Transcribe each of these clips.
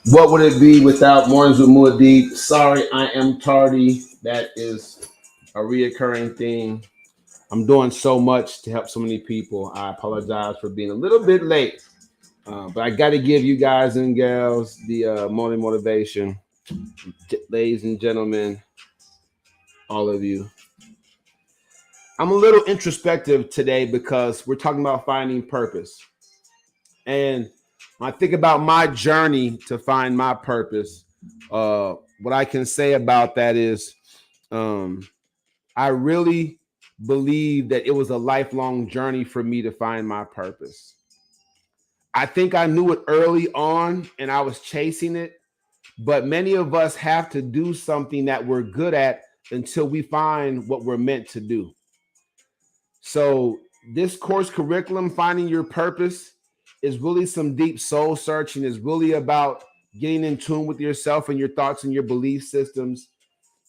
What would it be without Mornings with Muad'Dib? Sorry, I am tardy. That is a reoccurring theme. I'm doing so much to help so many people. I apologize for being a little bit late, but I got to give you guys and gals the morning motivation. Ladies and gentlemen, all of you. I'm a little introspective today because we're talking about finding purpose. And when I think about my journey to find my purpose, what I can say about that is I really believe that it was a lifelong journey for me to find my purpose. I think I knew it early on and I was chasing it, but many of us have to do something that we're good at until we find what we're meant to do. So, this course curriculum, Finding Your Purpose, is really some deep soul searching. Is really about getting in tune with yourself and your thoughts and your belief systems.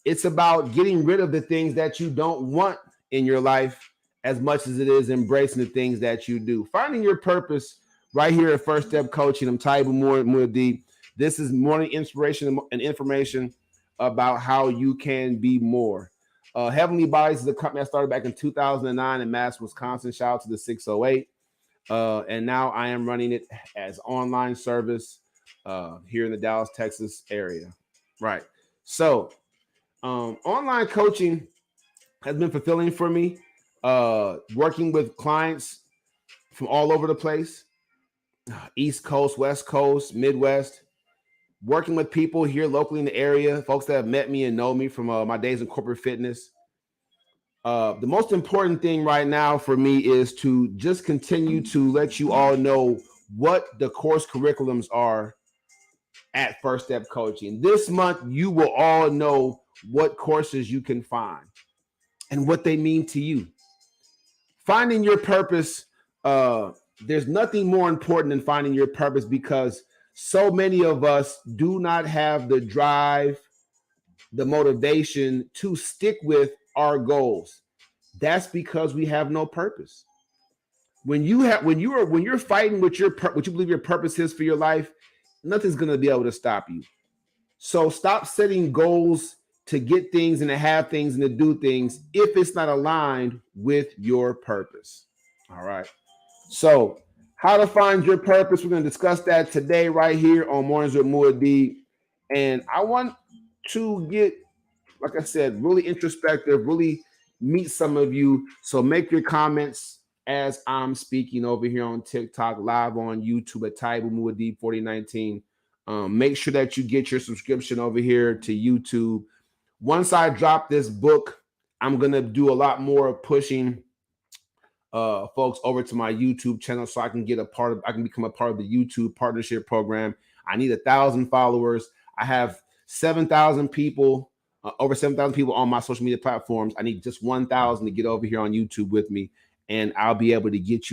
It's about getting rid of the things that you don't want in your life as much as it is embracing the things that you do. Finding your purpose right here at First Step Coaching. I'm Taibu Muad'Dib. This is morning inspiration and information about how you can be more. Heavenly Bodies is a company I started back in 2009 in Madison, Wisconsin. Shout out to the 608. And now I am running it as online service here in the Dallas, Texas area. Right. So online coaching has been fulfilling for me. Working with clients from all over the place, East Coast, West Coast, Midwest. Working with people here locally in the area, folks that have met me and know me from my days in corporate fitness. The most important thing right now for me is to just continue to let you all know what the course curriculums are at First Step Coaching. This month, you will all know what courses you can find and what they mean to you. Finding your purpose, there's nothing more important than finding your purpose because so many of us do not have the drive, the motivation to stick with our goals. That's because we have no purpose. When you're fighting with what you believe your purpose is for your life, nothing's going to be able to stop you. So stop setting goals to get things and to have things and to do things if it's not aligned with your purpose. All right. So how to find your purpose. We're going to discuss that today right here on Mornings with Muad'Dib. And I want to get, like I said, really introspective, really meet some of you. So make your comments as I'm speaking over here on TikTok, live on YouTube at Taibu Muad'Dib 4019. Make sure that you get your subscription over here to YouTube. Once I drop this book, I'm going to do a lot more pushing folks over to my YouTube channel so I can become a part of the YouTube partnership program. I need 1,000 followers. I have 7,000 people, over 7,000 people on my social media platforms. I need just 1,000 to get over here on YouTube with me, and I'll be able to get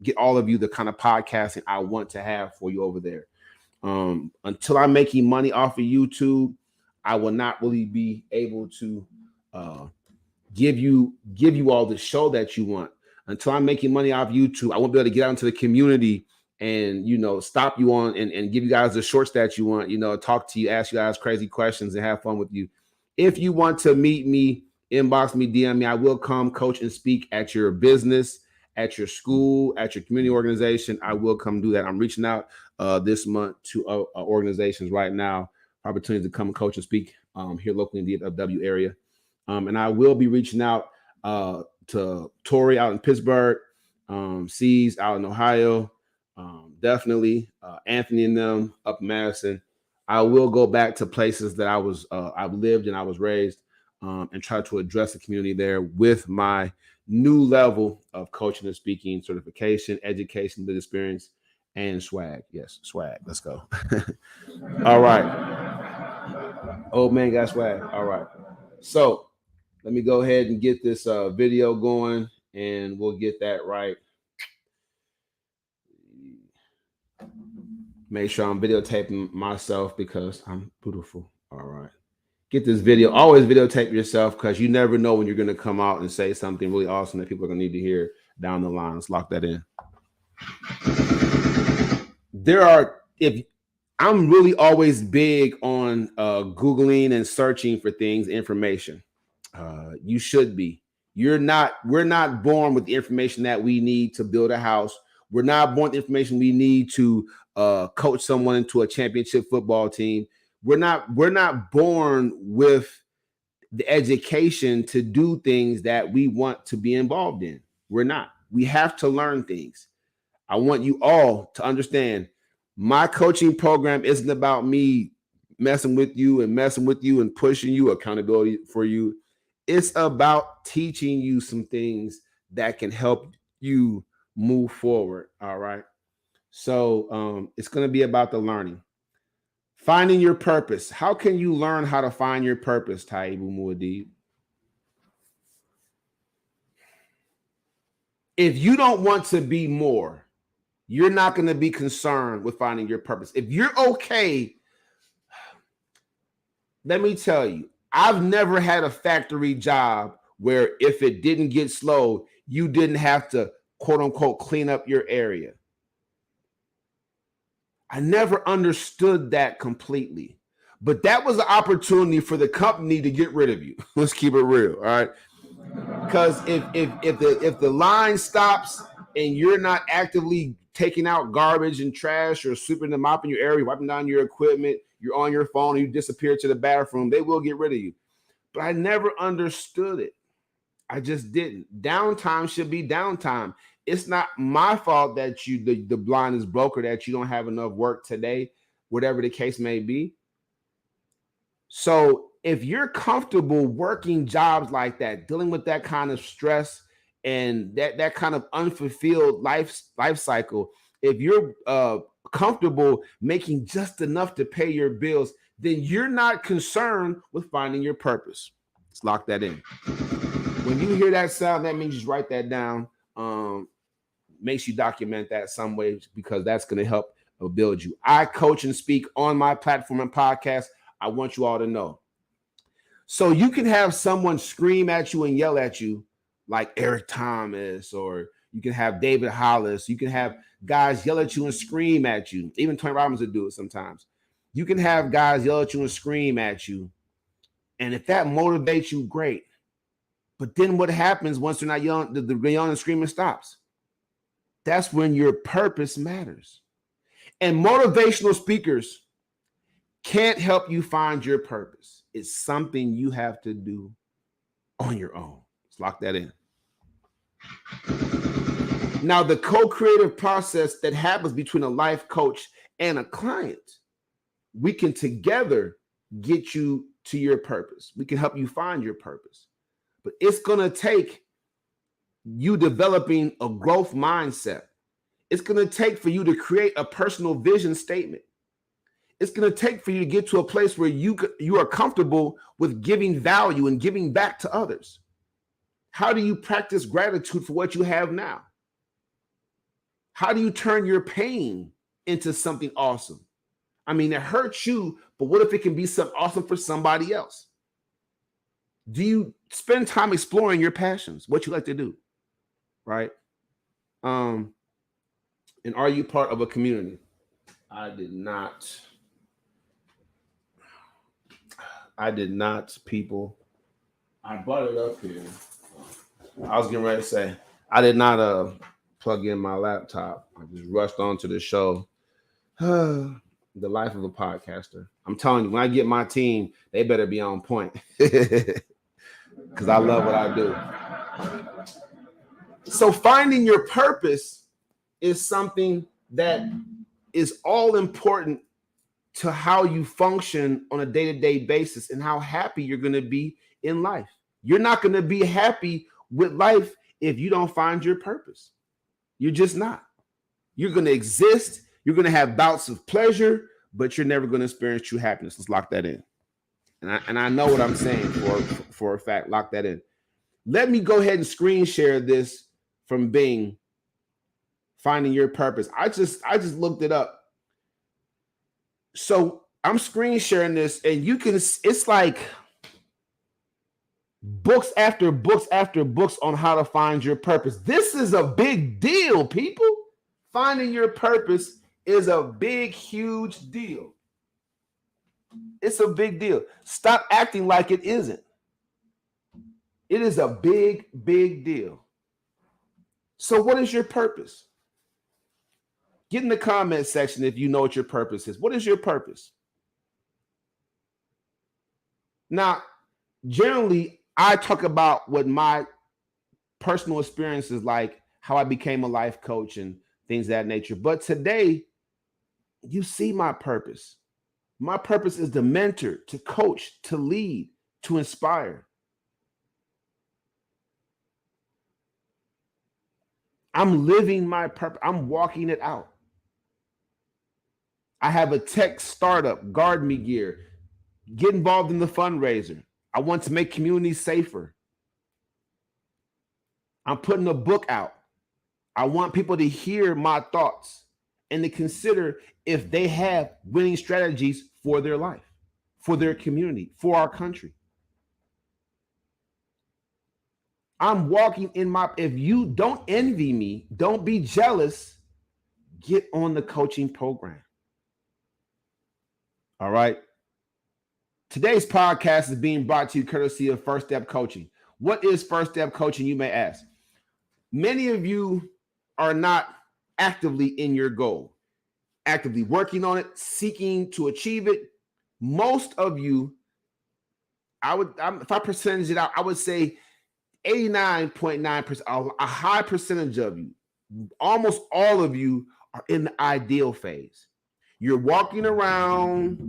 get all of you the kind of podcasting I want to have for you over there. Until I'm making money off of YouTube, I will not really be able to give you all the show that you want. Until I'm making money off YouTube, I won't be able to get out into the community and stop you on and give you guys the shorts that you want, talk to you, ask you guys crazy questions and have fun with you. If you want to meet me, inbox me, DM me. I will come coach and speak at your business, at your school, at your community organization. I will come do that. I'm reaching out this month to organizations right now, opportunities to come and coach and speak here locally in the DFW area. And I will be reaching out to Tori out in Pittsburgh, C's out in Ohio, definitely Anthony and them up in Madison. I will go back to places that I've lived and I was raised, and try to address the community there with my new level of coaching and speaking certification, education, the experience, and swag. Yes, swag. Let's go. All right. Old man got swag. All right. So let me go ahead and get this video going, and we'll get that right. Make sure I'm videotaping myself because I'm beautiful. All right. Get this video. Always videotape yourself because you never know when you're going to come out and say something really awesome that people are going to need to hear down the line. Let's lock that in. I'm really always big on Googling and searching for things, information. You should be. We're not born with the information that we need to build a house. We're not born with the information we need to coach someone into a championship football team. We're not born with the education to do things that we want to be involved in. We're not. We have to learn things. I want you all to understand my coaching program isn't about me messing with you and pushing you, accountability for you. It's about teaching you some things that can help you move forward. All right. So it's going to be about the learning. Finding your purpose. How can you learn how to find your purpose, Taibu Muad'Dib? If you don't want to be more, you're not going to be concerned with finding your purpose. If you're okay, let me tell you, I've never had a factory job where if it didn't get slow, you didn't have to, quote unquote, clean up your area. I never understood that completely. But that was an opportunity for the company to get rid of you. Let's keep it real, all right? Because if the line stops and you're not actively taking out garbage and trash or sweeping and mopping your area, wiping down your equipment, you're on your phone, and you disappear to the bathroom, they will get rid of you. But I never understood it. I just didn't. Downtime should be downtime. It's not my fault that the blind is broke or that you don't have enough work today, whatever the case may be. So if you're comfortable working jobs like that, dealing with that kind of stress and that kind of unfulfilled life cycle, if you're comfortable making just enough to pay your bills, then you're not concerned with finding your purpose. Let's lock that in. When you hear that sound, that means just write that down. Make sure you document that some way because that's going to help build you. I coach and speak on my platform and podcast. I want you all to know. So you can have someone scream at you and yell at you like Eric Thomas, or you can have David Hollis. You can have guys yell at you and scream at you. Even Tony Robbins would do it sometimes. You can have guys yell at you and scream at you. And if that motivates you, great. But then what happens once they're not yelling, the yelling and screaming stops? That's when your purpose matters. And motivational speakers can't help you find your purpose. It's something you have to do on your own. Let's lock that in. Now, the co-creative process that happens between a life coach and a client, we can together get you to your purpose. We can help you find your purpose. But it's going to take you developing a growth mindset. It's going to take for you to create a personal vision statement. It's going to take for you to get to a place where you are comfortable with giving value and giving back to others. How do you practice gratitude for what you have now? How do you turn your pain into something awesome? I mean, it hurts you, but what if it can be something awesome for somebody else? Do you spend time exploring your passions, what you like to do, right? And are you part of a community? I did not, people. I brought it up here. I was getting ready to say, I did not plug in my laptop. I just rushed onto the show. The life of a podcaster. I'm telling you, when I get my team, they better be on point. Because I love what I do. So finding your purpose is something that is all important to how you function on a day-to-day basis and how happy you're going to be in life. You're not going to be happy with life if you don't find your purpose. You're just not. You're going to exist. You're going to have bouts of pleasure, but you're never going to experience true happiness. Let's lock that in. And I know what I'm saying for a fact. Lock that in. Let me go ahead and screen share this from Bing. Finding your purpose. I just looked it up. So I'm screen sharing this, and you can. It's like books after books after books on how to find your purpose. This is a big deal, people. Finding your purpose is a big, huge deal. It's a big deal. Stop acting like it isn't. It is a big, big deal. So what is your purpose? Get in the comment section if you know what your purpose is. What is your purpose? Now, generally, I talk about what my personal experiences like, how I became a life coach and things of that nature. But today, you see my purpose. My purpose is to mentor, to coach, to lead, to inspire. I'm living my purpose. I'm walking it out. I have a tech startup, Guard Me Gear. Get involved in the fundraiser. I want to make communities safer. I'm putting a book out. I want people to hear my thoughts and to consider if they have winning strategies for their life, for their community, for our country. I'm walking in my, if you don't envy me, don't be jealous, get on the coaching program. All right. Today's podcast is being brought to you courtesy of First Step Coaching. What is First Step Coaching, you may ask? Many of you are not actively in your goal, actively working on it, seeking to achieve it. Most of you, if I percentage it out, I would say 89.9%, a high percentage of you, almost all of you are in the ideal phase. You're walking around,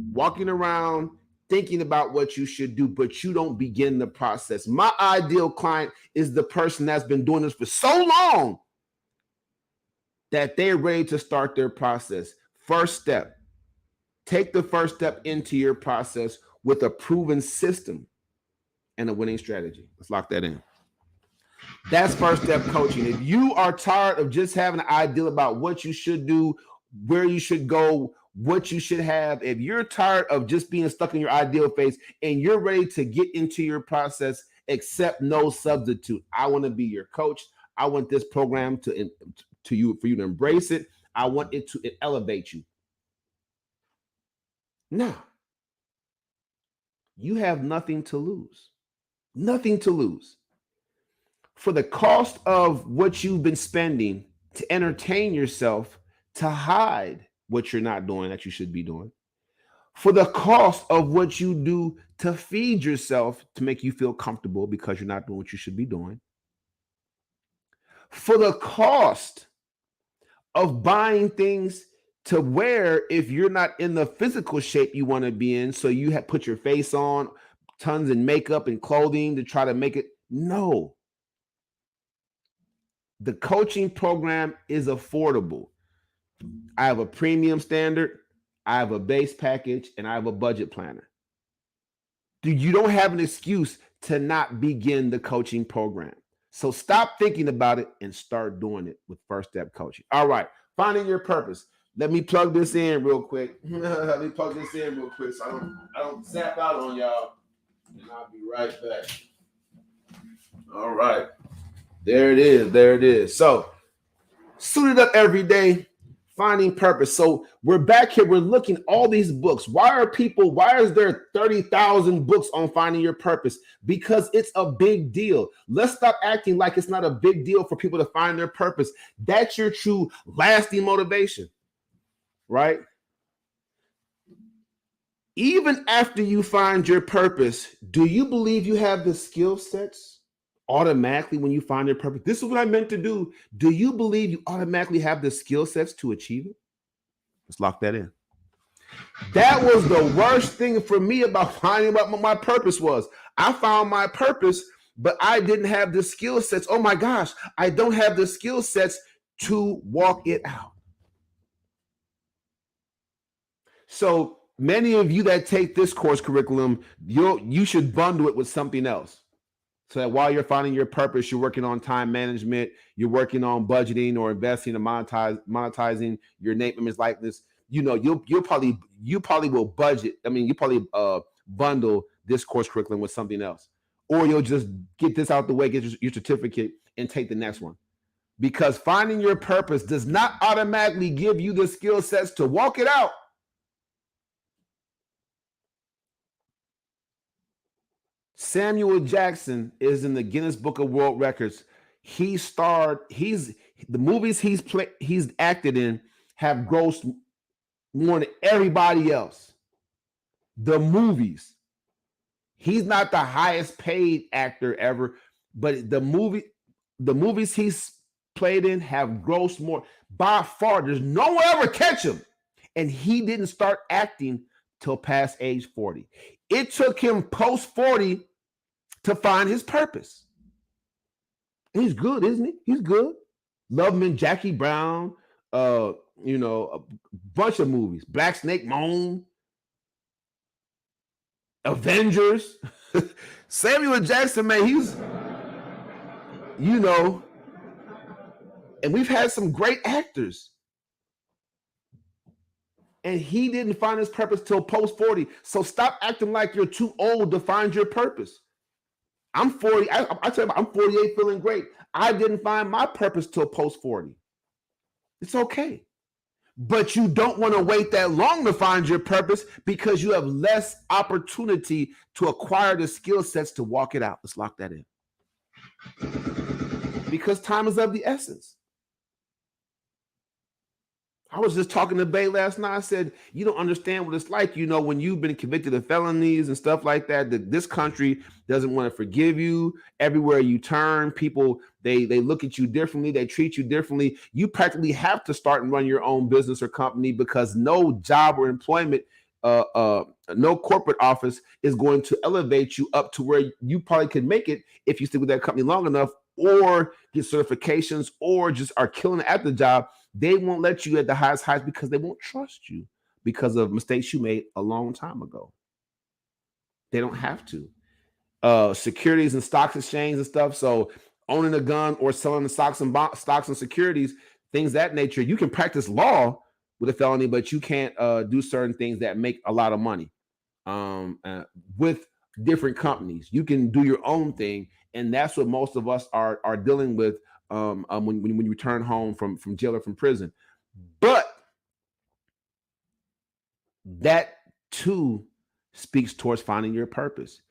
thinking about what you should do, but you don't begin the process. My ideal client is the person that's been doing this for so long that they're ready to start their process. First step, take the first step into your process with a proven system and a winning strategy. Let's lock that in. That's First Step Coaching. If you are tired of just having an idea about what you should do, where you should go, what you should have, if you're tired of just being stuck in your ideal phase and you're ready to get into your process, accept no substitute. I want to be your coach. I want this program for you to embrace it. I want it to elevate you. Now, you have nothing to lose. Nothing to lose. For the cost of what you've been spending to entertain yourself, to hide what you're not doing that you should be doing, for the cost of what you do to feed yourself to make you feel comfortable because you're not doing what you should be doing, for the cost of buying things to wear if you're not in the physical shape you want to be in, so you have put your face on, tons of makeup and clothing to try to make it. No. The coaching program is affordable. I have a premium standard, I have a base package, and I have a budget planner. You don't have an excuse to not begin the coaching program. So stop thinking about it and start doing it with First Step Coaching. All right, finding your purpose. Let me plug this in real quick. So I don't zap out on y'all, and I'll be right back. All right. There it is. So, suited up every day, finding purpose. So, we're back here. We're looking at all these books. Why is there 30,000 books on finding your purpose? Because it's a big deal. Let's stop acting like it's not a big deal for people to find their purpose. That's your true lasting motivation, right? Even after you find your purpose, do you believe you have the skill sets? Automatically when you find your purpose, this is what I meant to do. Do you believe you automatically have the skill sets to achieve it? Let's lock that in. That was the worst thing for me about finding out what my purpose was. I found my purpose, but I didn't have the skill sets. Oh my gosh, I don't have the skill sets to walk it out. So many of you that take this course curriculum, you should bundle it with something else. So that while you're finding your purpose, you're working on time management, you're working on budgeting or investing and monetizing your name, image, likeness. You probably will budget. I mean, you probably bundle this course curriculum with something else, or you'll just get this out the way, get your certificate, and take the next one. because finding your purpose does not automatically give you the skill sets to walk it out. Samuel Jackson is in the Guinness Book of World Records. The movies he's acted in have grossed more than everybody else. The movies. He's not the highest paid actor ever, but the movies he's played in have grossed more by far. There's no one ever catch him. And he didn't start acting till past age 40. It took him post 40 to find his purpose. And he's good, isn't he? He's good. Love him in Jackie Brown, a bunch of movies. Black Snake Moan, Avengers. Samuel Jackson, man, he's, and we've had some great actors. And he didn't find his purpose till post 40. So stop acting like you're too old to find your purpose. I'm 40. I tell you, I'm 48, feeling great. I didn't find my purpose till post 40. It's okay. But you don't want to wait that long to find your purpose because you have less opportunity to acquire the skill sets to walk it out. Let's lock that in. Because time is of the essence. I was just talking to Bay last night. I said, you don't understand what it's like, when you've been convicted of felonies and stuff like that this country doesn't want to forgive you. Everywhere you turn, people, they look at you differently. They treat you differently. You practically have to start and run your own business or company because no job or employment, no corporate office is going to elevate you up to where you probably can make it if you stick with that company long enough or get certifications or just are killing it at the job. They won't let you at the highest heights because they won't trust you because of mistakes you made a long time ago. They don't have to. Securities and stocks exchange and stuff. So owning a gun or selling the stocks and securities, things that nature. You can practice law with a felony, but you can't do certain things that make a lot of money with different companies. You can do your own thing, and that's what most of us are dealing with. When you return home from jail or from prison. But that too speaks towards finding your purpose.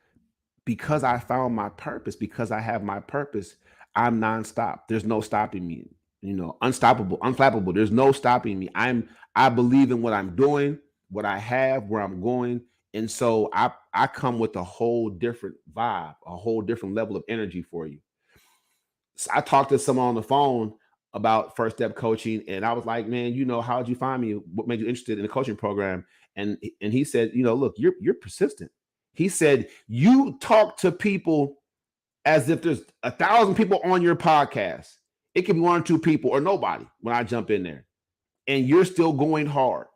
Because I found my purpose, because I have my purpose, I'm nonstop. There's no stopping me. Unstoppable, unflappable. There's no stopping me. I believe in what I'm doing, what I have, where I'm going. And so I come with a whole different vibe, a whole different level of energy for you. I talked to someone on the phone about first step coaching, and I was like, man, how did you find me? What made you interested in the coaching program? And he said, look, you're persistent. He said, you talk to people as if there's 1,000 people on your podcast. It can be 1 or 2 people or nobody when I jump in there, and you're still going hard.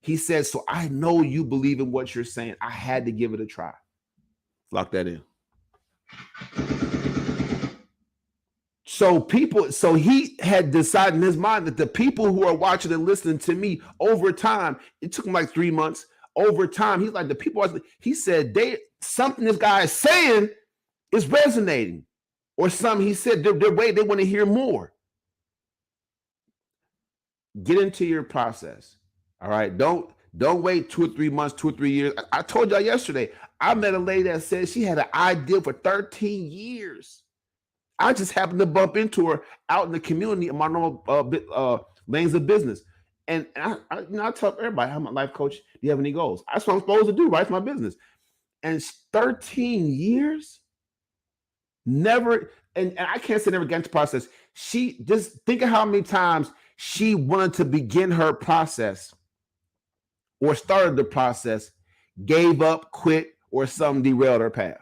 He said, so I know you believe in what you're saying. I had to give it a try. Lock that in. So he had decided in his mind that the people who are watching and listening to me over time, it took him like 3 months. Over time, he's like, the people, he said, something this guy is saying is resonating. Or something he said, they want to hear more. Get into your process. All right. Don't wait 2 or 3 months, 2 or 3 years. I told y'all yesterday, I met a lady that said she had an idea for 13 years. I just happened to bump into her out in the community in my normal lanes of business. And I tell everybody, I'm a life coach. Do you have any goals? That's what I'm supposed to do, right? It's my business. And 13 years, never, and I can't say never got into process. She just think of how many times she wanted to begin her process or started the process, gave up, quit, or something derailed her path.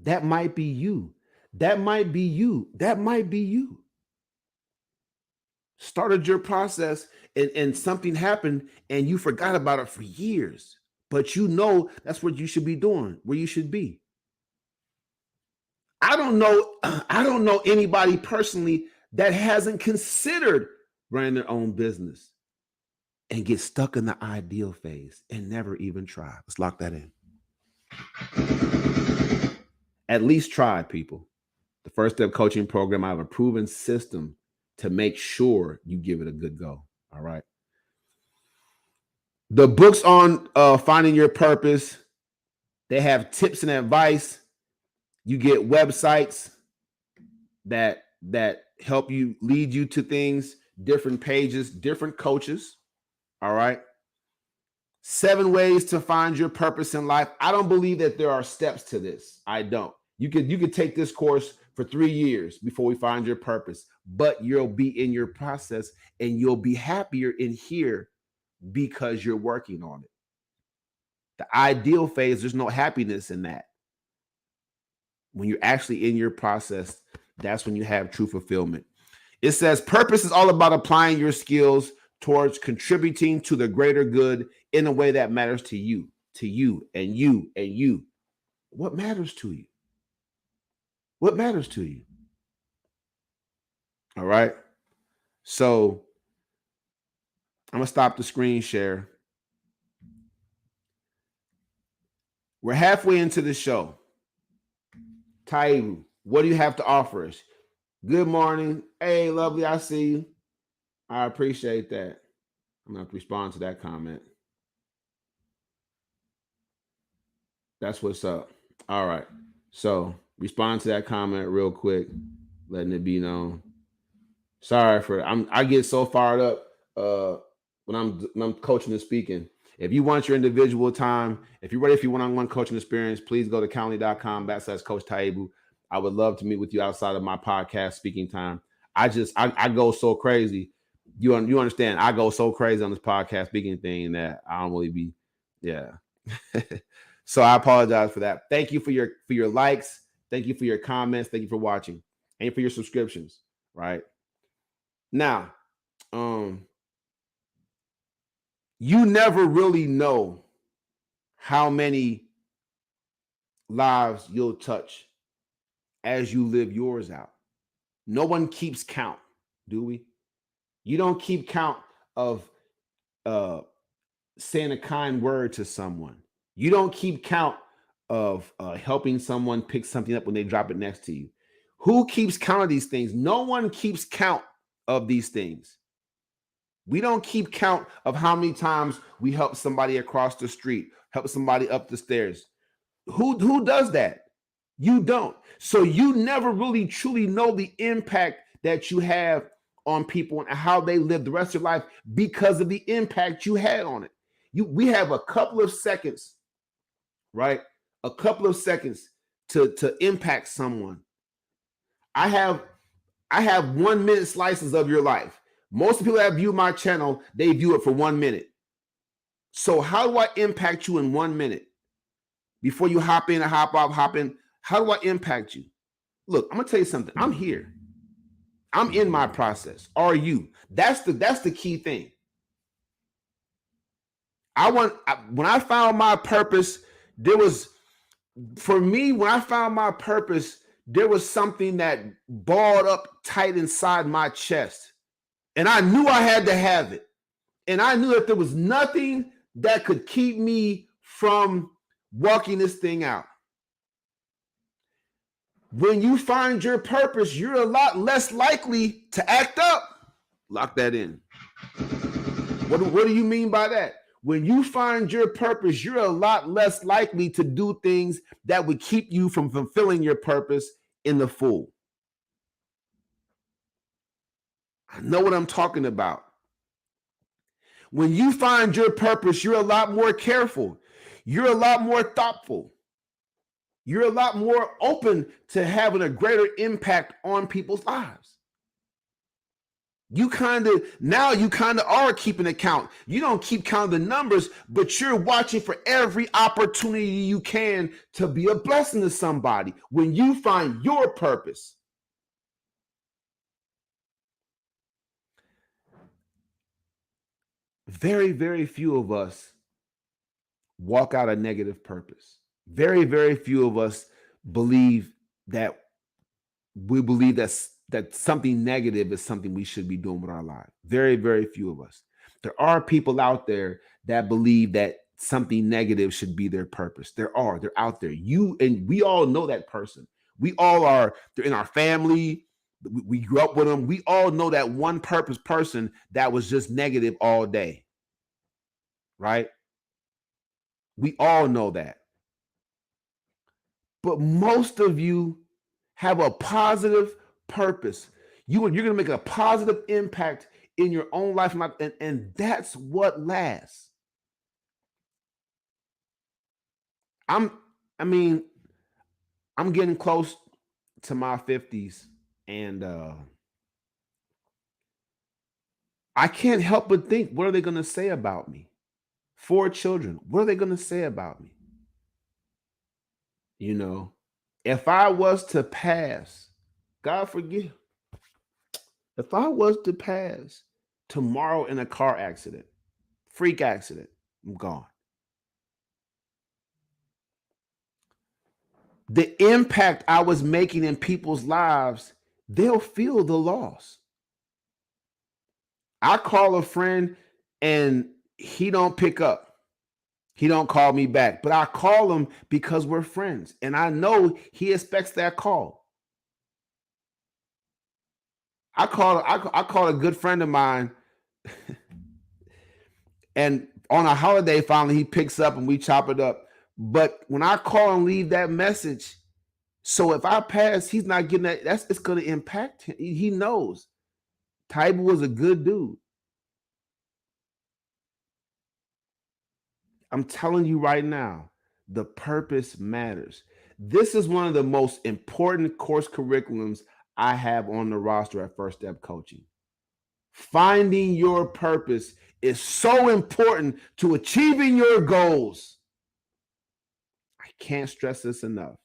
That might be you. That might be you. That might be you. Started your process and something happened and you forgot about it for years. But that's what you should be doing, where you should be. I don't know anybody personally that hasn't considered running their own business and get stuck in the ideal phase and never even try. Let's lock that in. At least try, people. The First Step Coaching Program, I have a proven system to make sure you give it a good go. All right. The books on finding your purpose, they have tips and advice. You get websites that help you lead you to things, different pages, different coaches. All right. 7 ways to find your purpose in life. I don't believe that there are steps to this. I don't. You could take this course for 3 years before we find your purpose, but you'll be in your process and you'll be happier in here because you're working on it. The ideal phase, there's no happiness in that. When you're actually in your process, that's when you have true fulfillment. It says purpose is all about applying your skills towards contributing to the greater good in a way that matters to you, and you, and you. What matters to you? What matters to you? All right. So I'm going to stop the screen share. We're halfway into the show. Taibu, what do you have to offer us? Good morning. Hey, lovely. I see you. I appreciate that. I'm going to respond to that comment. That's what's up. All right. So respond to that comment real quick, letting it be known. Sorry for I get so fired up when I'm coaching and speaking. If you want your individual time, if you're ready for your one-on-one coaching experience, please go to calendly.com/Coach Taibu. I would love to meet with you outside of my podcast speaking time. I go so crazy. You understand? I go so crazy on this podcast speaking thing that I don't really be, yeah. So I apologize for that. Thank you for your likes. Thank you for your comments. Thank you for watching and for your subscriptions. Right now, you never really know how many lives you'll touch as you live yours out. No one keeps count, do we? You don't keep count of saying a kind word to someone. You don't keep count of helping someone pick something up when they drop it next to you. Who keeps count of these things? No one keeps count of these things. We don't keep count of how many times we help somebody across the street, help somebody up the stairs. Who does that? You don't. So you never really truly know the impact that you have on people and how they live the rest of their life because of the impact you had on it. We have a couple of seconds, right? A couple of seconds to impact someone. I have 1 minute slices of your life. Most people that view my channel, they view it for 1 minute. So how do I impact you in 1 minute? Before you hop in and hop off, hop in, how do I impact you? Look, I'm gonna tell you something. I'm here. I'm in my process. Are you? That's the key thing. When I found my purpose, when I found my purpose, there was something that balled up tight inside my chest. And I knew I had to have it. And I knew that there was nothing that could keep me from walking this thing out. When you find your purpose, you're a lot less likely to act up. Lock that in. What do you mean by that? When you find your purpose, you're a lot less likely to do things that would keep you from fulfilling your purpose in the full. I know what I'm talking about. When you find your purpose, you're a lot more careful. You're a lot more thoughtful. You're a lot more open to having a greater impact on people's lives. You kind of are keeping account. You don't keep count of the numbers, but you're watching for every opportunity you can to be a blessing to somebody when you find your purpose. Very, very few of us walk out a negative purpose. Very, very few of us believe that that something negative is something we should be doing with our lives. Very, very few of us. There are people out there that believe that something negative should be their purpose. They're out there. You and we all know that person. We all are. They're in our family. We grew up with them. We all know that one purpose person that was just negative all day. Right? We all know that. But most of you have a positive purpose. You're going to make a positive impact in your own life, and that's what lasts. I'm getting close to my 50s, and I can't help but think, what are they going to say about me? 4 children, what are they going to say about me? You know, if I was to pass, God forgive, if I was to pass tomorrow in a car accident, freak accident, I'm gone. The impact I was making in people's lives, they'll feel the loss. I call a friend and he don't pick up. He don't call me back, but I call him because we're friends, and I know he expects that call. I call a good friend of mine, and on a holiday, finally he picks up and we chop it up. But when I call and leave that message, so if I pass, he's not getting that. It's going to impact him. He knows. Tyber was a good dude. I'm telling you right now, the purpose matters. This is one of the most important course curriculums I have on the roster at First Step Coaching. Finding your purpose is so important to achieving your goals. I can't stress this enough.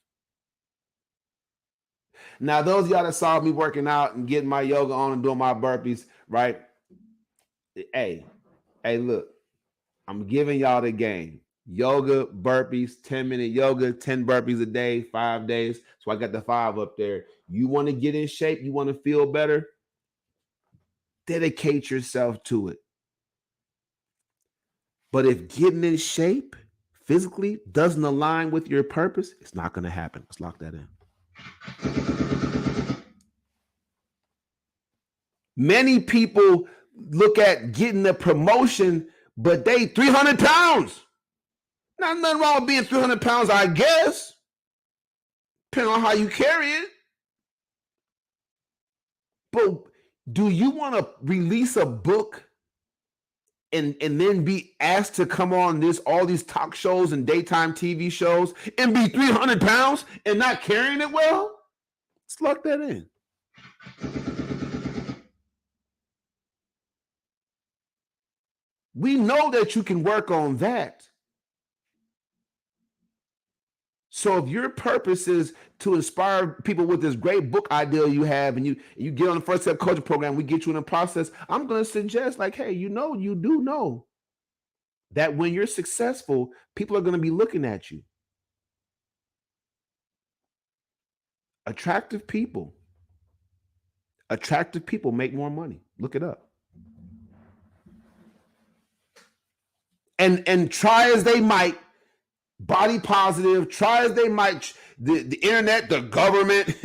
Now, those of y'all that saw me working out and getting my yoga on and doing my burpees, right? Hey, look, I'm giving y'all the game. Yoga, burpees, 10-minute yoga, 10 burpees a day, 5 days. So I got the 5 up there. You want to get in shape? You want to feel better? Dedicate yourself to it. But if getting in shape physically doesn't align with your purpose, it's not going to happen. Let's lock that in. Many people look at getting a promotion, but they 300 pounds. Not nothing wrong with being 300 pounds, I guess, depending on how you carry it. But do you want to release a book and then be asked to come on all these talk shows and daytime TV shows and be 300 pounds and not carrying it well? Let's lock that in. We know that you can work on that. So if your purpose is to inspire people with this great book idea you have, and you get on the First Step Coaching Program, we get you in the process, I'm going to suggest, like, hey, you do know that when you're successful, people are going to be looking at you. Attractive people make more money. Look it up. And try as they might, body positive, try as they might, the internet, the government,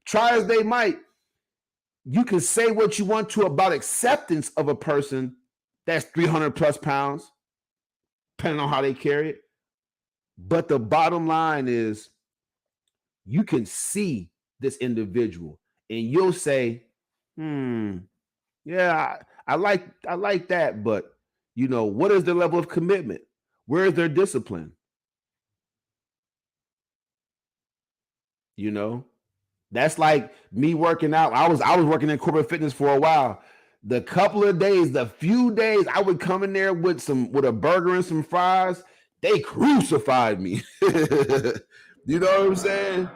try as they might, you can say what you want to about acceptance of a person that's 300 plus pounds, depending on how they carry it. But the bottom line is, you can see this individual and you'll say, yeah, I like that, but what is their level of commitment? Where is their discipline? That's like me working out. I was working in corporate fitness for a while. The few days I would come in there with a burger and some fries, they crucified me. You know what I'm saying?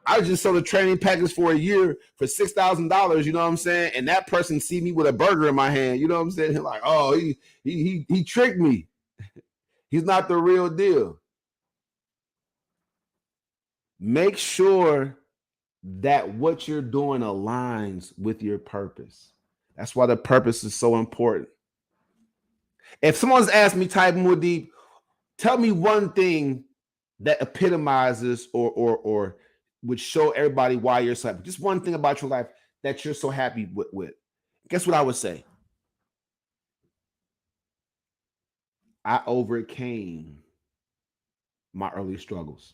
I just sold a training package for a year for $6,000. You know what I'm saying? And that person see me with a burger in my hand. You know what I'm saying? Like, oh, he tricked me. He's not the real deal. Make sure that what you're doing aligns with your purpose. That's why the purpose is so important. If someone's asked me, Type Muad'Dib, tell me one thing that epitomizes or would show everybody why you're so happy. Just one thing about your life that you're so happy with. Guess what I would say? I overcame my early struggles.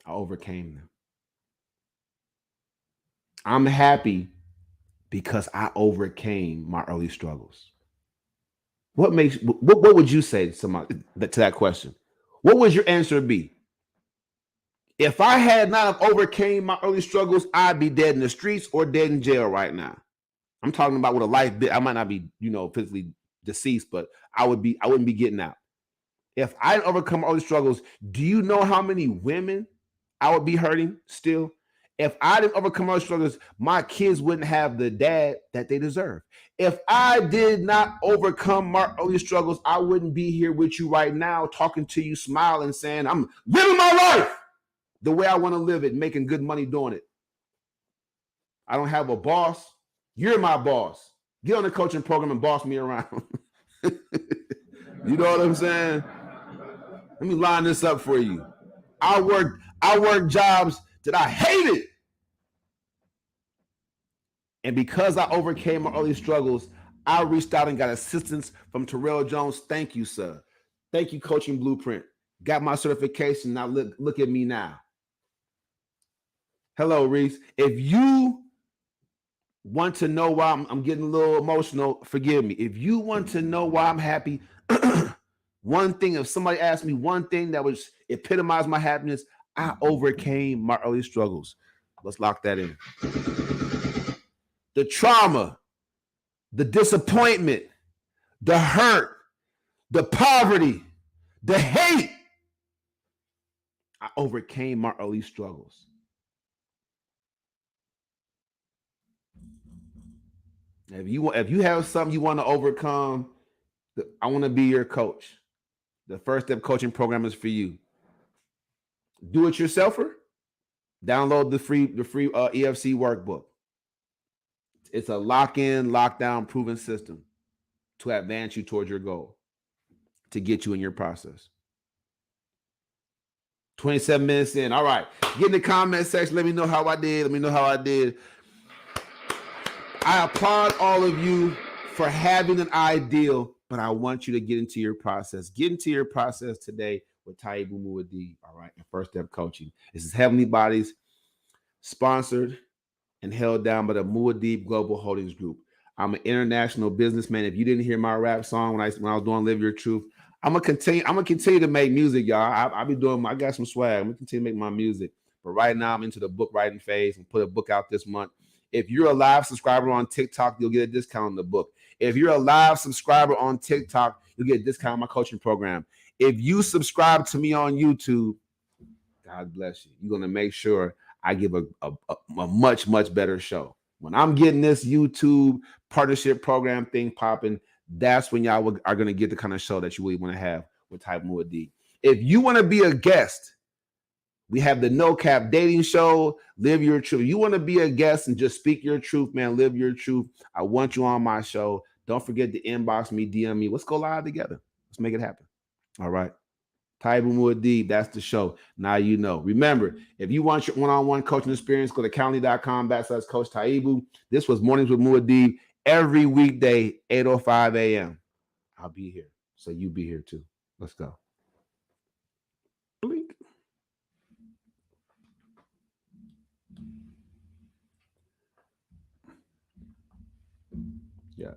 I overcame them. I'm happy because I overcame my early struggles. What would you say to somebody to that question? What would your answer be? If I had not have overcame my early struggles, I'd be dead in the streets or dead in jail right now. I'm talking about with a life bit. I might not be, physically deceased, but I wouldn't be getting out. If I didn't overcome early struggles, do you know how many women I would be hurting still? If I didn't overcome early struggles, my kids wouldn't have the dad that they deserve. If I did not overcome my early struggles, I wouldn't be here with you right now, talking to you, smiling, saying, I'm living my life the way I want to live it, making good money doing it. I don't have a boss. You're my boss. Get on the coaching program and boss me around. You know what I'm saying? Let me line this up for you. I worked jobs that I hated. And because I overcame my early struggles, I reached out and got assistance from Terrell Jones. Thank you, sir. Thank you, Coaching Blueprint. Got my certification. Now look at me now. Hello, Reese. If you want to know why I'm getting a little emotional, forgive me. If you want to know why I'm happy, one thing, if somebody asked me one thing that would epitomize my happiness, I overcame my early struggles. Let's lock that in. The trauma, the disappointment, the hurt, the poverty, the hate, I overcame my early struggles. If you have something you want to overcome, I want to be your coach. The First Step Coaching Program is for you. Do it yourselfer. Download the free EFC workbook. It's a lock-in, lockdown, proven system to advance you towards your goal, to get you in your process. 27 minutes in. All right. Get in the comment section. Let me know how I did. I applaud all of you for having an ideal, but I want you to get into your process. Get into your process today with Type Muad'Dib. All right. And First Step Coaching. This is Heavenly Bodies, sponsored and held down by the Muad'Dib Global Holdings Group. I'm an international businessman. If you didn't hear my rap song when I was doing Live Your Truth, I'm gonna continue to make music, y'all. I got some swag. I'm gonna continue to make my music. But right now I'm into the book writing phase and put a book out this month. If you're a live subscriber on TikTok, you'll get a discount on the book. If you're a live subscriber on TikTok, you'll get a discount on my coaching program. If you subscribe to me on YouTube, God bless you. You're gonna make sure I give a much, much better show. When I'm getting this YouTube partnership program thing popping, that's when y'all are going to get the kind of show that you really want to have with Type Muad'Dib. If you want to be a guest, we have the No Cap Dating Show, Live Your Truth. You want to be a guest and just speak your truth, man, live your truth. I want you on my show. Don't forget to inbox me, DM me. Let's go live together. Let's make it happen. All right. Type Muad'Dib, that's the show. Now you know. Remember, if you want your one-on-one coaching experience, go to calendly.com/Coach Taibu. This was Mornings with Muad'Dib every weekday, 8:05 a.m. I'll be here. So you be here too. Let's go. Blink. Yeah.